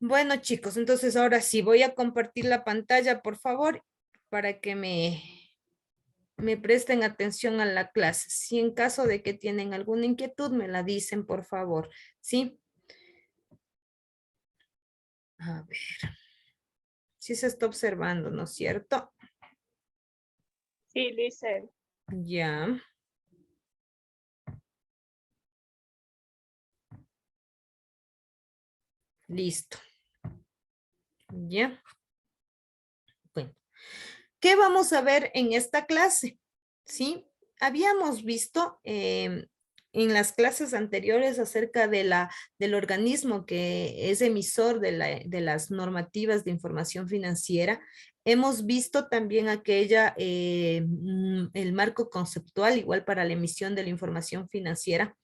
Bueno, chicos, entonces ahora sí voy a compartir la pantalla, por favor, para que me presten atención a la clase. Si en caso de que tienen alguna inquietud, me la dicen, por favor. ¿Sí? A ver, sí se está observando, ¿no es cierto? Sí, Lice. Ya. Listo. Ya. Bueno, ¿qué vamos a ver en esta clase? ¿Sí? Habíamos visto en las clases anteriores acerca de del organismo que es emisor de las normativas de información financiera. Hemos visto también el marco conceptual, igual para la emisión de la información financiera.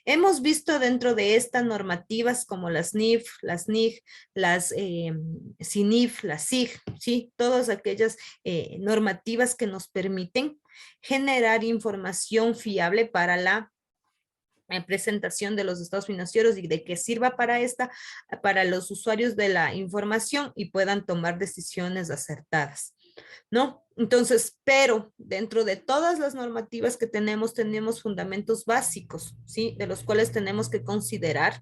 Hemos visto dentro de estas normativas como las NIF, las NIG, las SINIF, las SIG, ¿sí? Todas aquellas normativas que nos permiten generar información fiable para la presentación de los estados financieros y de que sirva para los usuarios de la información y puedan tomar decisiones acertadas, ¿no? Entonces, pero dentro de todas las normativas que tenemos fundamentos básicos, ¿sí? De los cuales tenemos que considerar,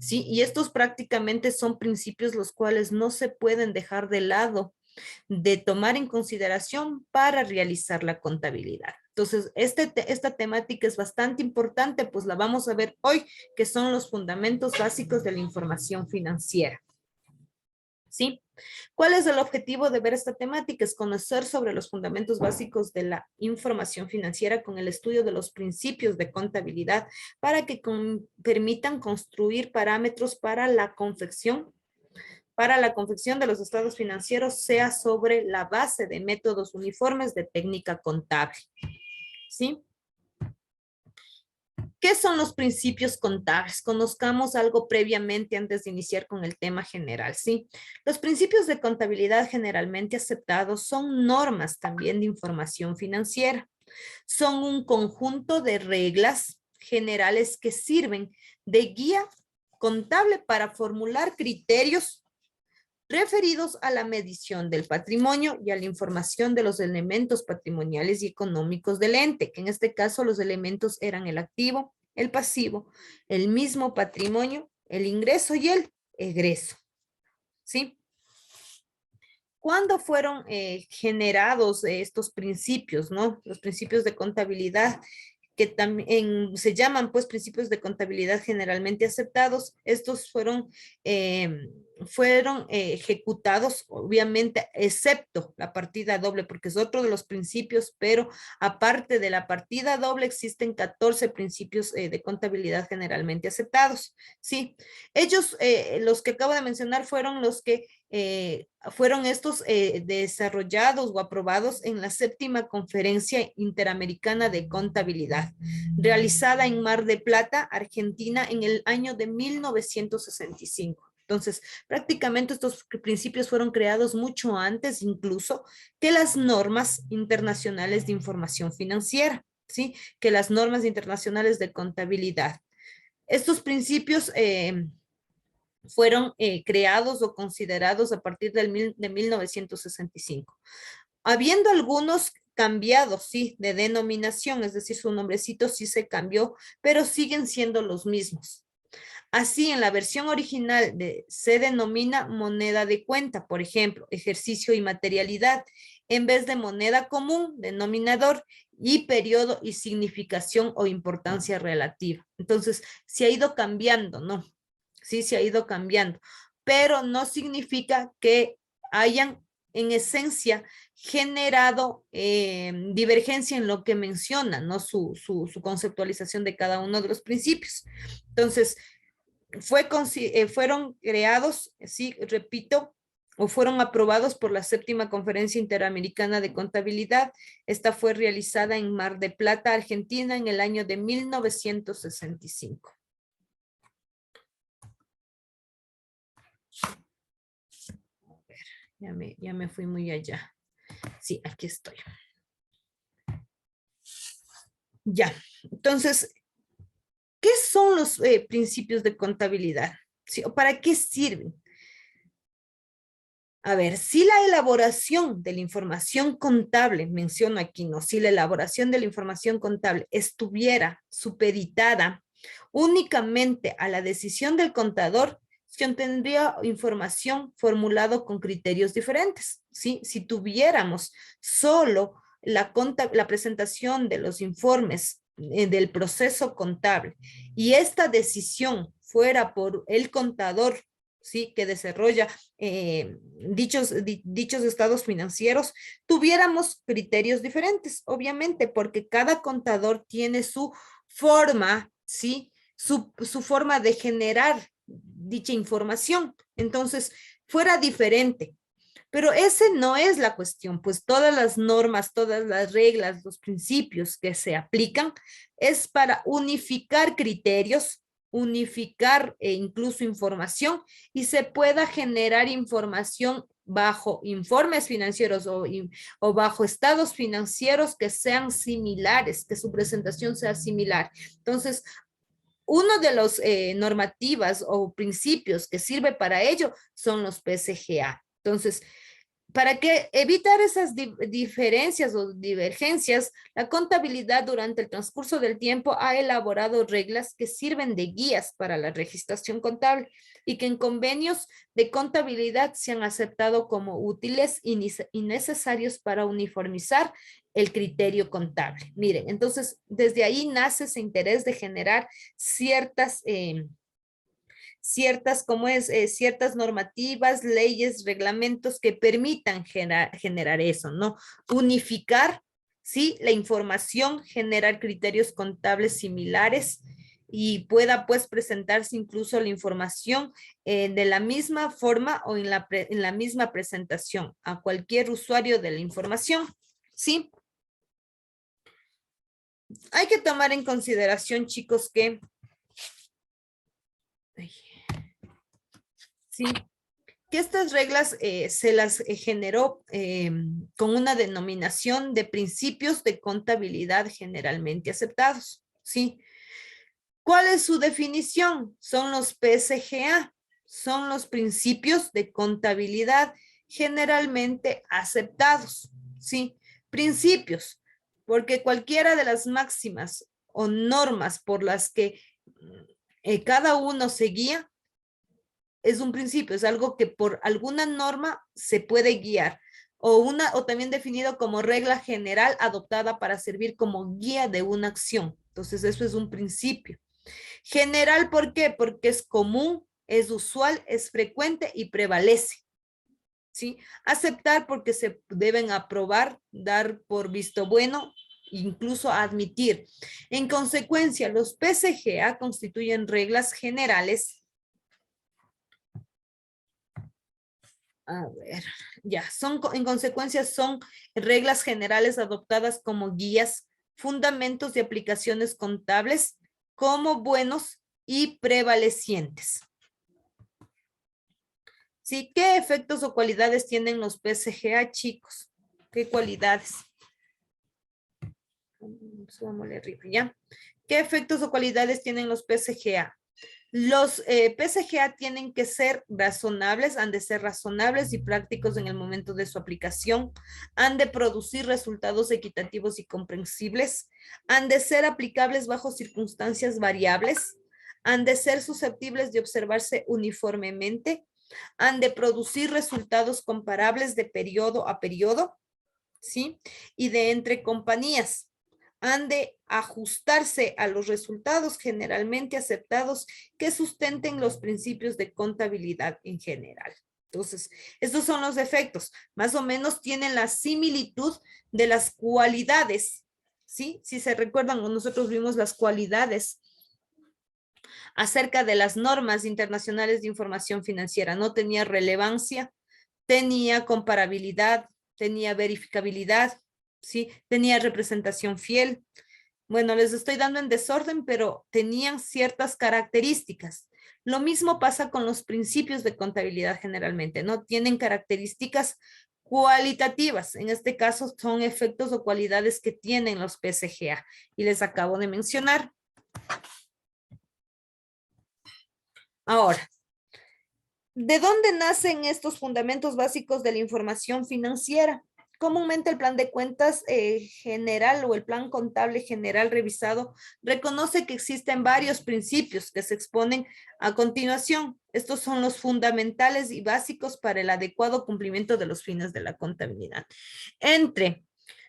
¿sí? Y estos prácticamente son principios los cuales no se pueden dejar de lado de tomar en consideración para realizar la contabilidad. Entonces, esta temática es bastante importante, pues la vamos a ver hoy, que son los fundamentos básicos de la información financiera. ¿Sí? ¿Cuál es el objetivo de ver esta temática? Es conocer sobre los fundamentos básicos de la información financiera con el estudio de los principios de contabilidad para que permitan construir parámetros para la confección de los estados financieros sea sobre la base de métodos uniformes de técnica contable. ¿Sí? ¿Qué son los principios contables? Conozcamos algo previamente antes de iniciar con el tema general, ¿sí? Los principios de contabilidad generalmente aceptados son normas también de información financiera. Son un conjunto de reglas generales que sirven de guía contable para formular criterios referidos a la medición del patrimonio y a la información de los elementos patrimoniales y económicos del ente, que en este caso los elementos eran el activo, el pasivo, el mismo patrimonio, el ingreso y el egreso. ¿Sí? ¿Cuándo fueron generados estos principios, no? Los principios de contabilidad que también se llaman pues principios de contabilidad generalmente aceptados. Estos fueron ejecutados, obviamente, excepto la partida doble, porque es otro de los principios, pero aparte de la partida doble existen 14 principios de contabilidad generalmente aceptados. Sí, ellos, los que acabo de mencionar, fueron los que fueron estos desarrollados o aprobados en la séptima conferencia interamericana de contabilidad, realizada en Mar de Plata, Argentina, en el año de 1965. Entonces, prácticamente estos principios fueron creados mucho antes incluso que las normas internacionales de información financiera, ¿sí? Que las normas internacionales de contabilidad. Estos principios fueron creados o considerados a partir de 1965. Habiendo algunos cambiados, sí, de denominación, es decir, su nombrecito sí se cambió, pero siguen siendo los mismos. Así, en la versión original se denomina moneda de cuenta, por ejemplo, ejercicio y materialidad, en vez de moneda común, denominador, y periodo y significación o importancia relativa. Entonces, se ha ido cambiando, ¿no? Sí, se ha ido cambiando, pero no significa que hayan en esencia generado divergencia en lo que menciona, ¿no? Su conceptualización de cada uno de los principios. Entonces, fueron creados, sí, repito, o fueron aprobados por la séptima conferencia interamericana de contabilidad. Esta fue realizada en Mar de Plata, Argentina, en el año de 1965. Ya me fui muy allá. Sí, aquí estoy. Ya, entonces, ¿qué son los principios de contabilidad? ¿Sí? ¿O para qué sirven? A ver, si la elaboración de la información contable, menciono aquí, ¿no? Si la elaboración de la información contable estuviera supeditada únicamente a la decisión del contador, se obtendría información formulada con criterios diferentes, ¿sí? Si tuviéramos solo la presentación de los informes del proceso contable y esta decisión fuera por el contador, ¿sí? Que desarrolla dichos estados financieros, tuviéramos criterios diferentes, obviamente, porque cada contador tiene su forma, ¿sí? Su forma de generar dicha información. Entonces, fuera diferente. Pero ese no es la cuestión, pues todas las normas, todas las reglas, los principios que se aplican es para unificar criterios, unificar incluso información y se pueda generar información bajo informes financieros o bajo estados financieros que sean similares, que su presentación sea similar. Entonces, uno de los normativas o principios que sirve para ello son los PSGA. Entonces, para que evitar esas diferencias o divergencias, la contabilidad durante el transcurso del tiempo ha elaborado reglas que sirven de guías para la registración contable y que en convenios de contabilidad se han aceptado como útiles y necesarios para uniformizar el criterio contable. Miren, entonces desde ahí nace ese interés de generar ciertas ciertas normativas, leyes, reglamentos que permitan generar eso, ¿no? Unificar, ¿sí? La información, generar criterios contables similares y pueda pues presentarse incluso la información de la misma forma o en la misma presentación a cualquier usuario de la información, ¿sí? Hay que tomar en consideración, chicos, que sí, que estas reglas se las generó con una denominación de principios de contabilidad generalmente aceptados, ¿sí? ¿Cuál es su definición? Son los PSGA, son los principios de contabilidad generalmente aceptados, ¿sí? Principios, porque cualquiera de las máximas o normas por las que cada uno se guía, es un principio, es algo que por alguna norma se puede guiar o también definido como regla general adoptada para servir como guía de una acción. Entonces, eso es un principio. General, ¿por qué? Porque es común, es usual, es frecuente y prevalece. ¿Sí? Aceptar porque se deben aprobar, dar por visto bueno, incluso admitir. En consecuencia, los PSGA constituyen reglas generales. A ver, ya, en consecuencia son reglas generales adoptadas como guías, fundamentos de aplicaciones contables como buenos y prevalecientes. ¿Sí? ¿Qué efectos o cualidades tienen los PSGA, chicos? ¿Qué cualidades? Subámosle arriba, ¿ya? ¿Qué efectos o cualidades tienen los PSGA? Los PSGA tienen que ser razonables, han de ser razonables y prácticos en el momento de su aplicación, han de producir resultados equitativos y comprensibles, han de ser aplicables bajo circunstancias variables, han de ser susceptibles de observarse uniformemente, han de producir resultados comparables de periodo a periodo, ¿sí? Y de entre compañías han de ajustarse a los resultados generalmente aceptados que sustenten los principios de contabilidad en general. Entonces, estos son los efectos. Más o menos tienen la similitud de las cualidades, ¿sí? Si se recuerdan, nosotros vimos las cualidades acerca de las normas internacionales de información financiera. No tenía relevancia, tenía comparabilidad, tenía verificabilidad, ¿sí? Tenía representación fiel. Bueno, les estoy dando en desorden, pero tenían ciertas características. Lo mismo pasa con los principios de contabilidad generalmente, ¿no? Tienen características cualitativas. En este caso son efectos o cualidades que tienen los PSGA y les acabo de mencionar. Ahora, ¿De dónde nacen estos fundamentos básicos de la información financiera? Comúnmente el plan de cuentas general o el plan contable general revisado reconoce que existen varios principios que se exponen a continuación. Estos son los fundamentales y básicos para el adecuado cumplimiento de los fines de la contabilidad. Entre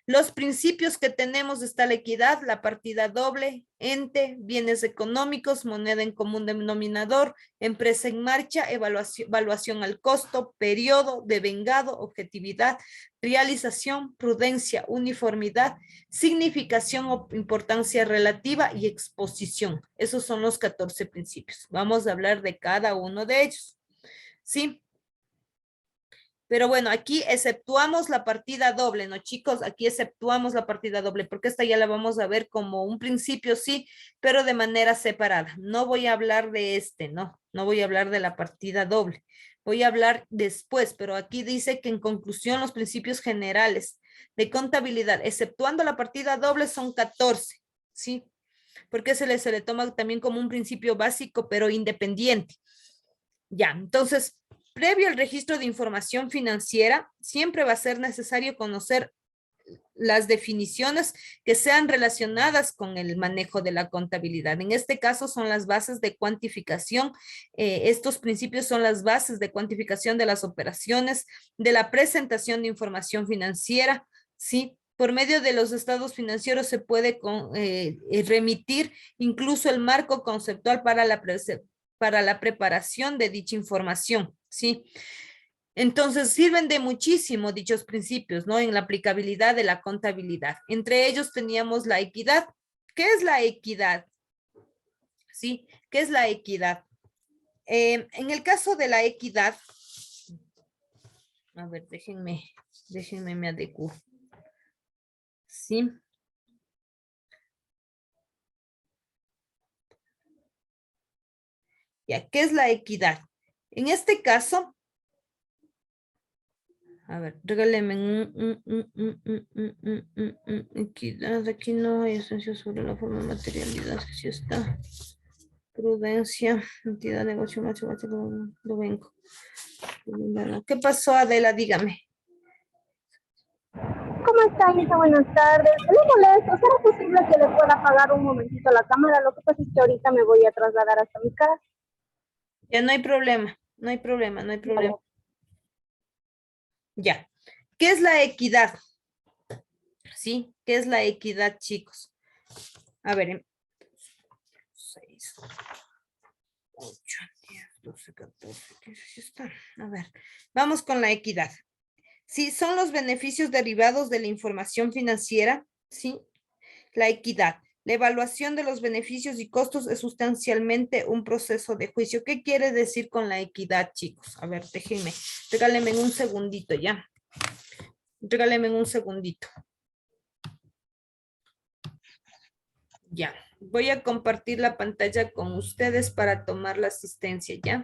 los principios que tenemos está la equidad, la partida doble, ente, bienes económicos, moneda en común denominador, empresa en marcha, evaluación al costo, periodo, devengado, objetividad, realización, prudencia, uniformidad, significación o importancia relativa y exposición. Esos son los 14 principios. Vamos a hablar de cada uno de ellos. ¿Sí? Pero bueno, aquí exceptuamos la partida doble, ¿no, chicos? Aquí exceptuamos la partida doble, porque esta ya la vamos a ver como un principio, sí, pero de manera separada. No voy a hablar de ¿no? No voy a hablar de la partida doble. Voy a hablar después, pero aquí dice que en conclusión los principios generales de contabilidad, exceptuando la partida doble, son 14, ¿sí? Porque se le toma también como un principio básico, pero independiente. Ya, entonces, previo al registro de información financiera, siempre va a ser necesario conocer las definiciones que sean relacionadas con el manejo de la contabilidad. En este caso son las bases de cuantificación. Estos principios son las bases de cuantificación de las operaciones, de la presentación de información financiera, ¿sí? Por medio de los estados financieros se puede remitir incluso el marco conceptual para la preparación de dicha información, ¿sí? Entonces sirven de muchísimo dichos principios, ¿no? En la aplicabilidad de la contabilidad. Entre ellos teníamos la equidad. ¿Qué es la equidad? ¿Sí? ¿Qué es la equidad? En el caso de la equidad, a ver, déjenme me adecuo. ¿Sí? Ya, ¿qué es la equidad? En este caso, a ver, regáleme equidad, aquí no hay esencia sobre la forma de materialidad, sí está. Prudencia, entidad, negocio, macho, lo vengo. ¿Qué pasó, Adela? Dígame. ¿Cómo está, Isa? Buenas tardes. Le molesto. ¿Será posible que le pueda apagar un momentito la cámara? Lo que pasa es que ahorita me voy a trasladar hasta mi casa. Ya no hay problema, no hay problema, no hay problema. Ya. ¿Qué es la equidad? ¿Sí? ¿Qué es la equidad, chicos? A ver, 6, 8, 10, 12, 14, 15, está. A ver, vamos con la equidad. Sí, son los beneficios derivados de la información financiera, ¿sí? La equidad. La evaluación de los beneficios y costos es sustancialmente un proceso de juicio. ¿Qué quiere decir con la equidad, chicos? A ver, déjenme, regálenme un segundito ya. Regálenme un segundito. Ya, voy a compartir la pantalla con ustedes para tomar la asistencia, ¿ya?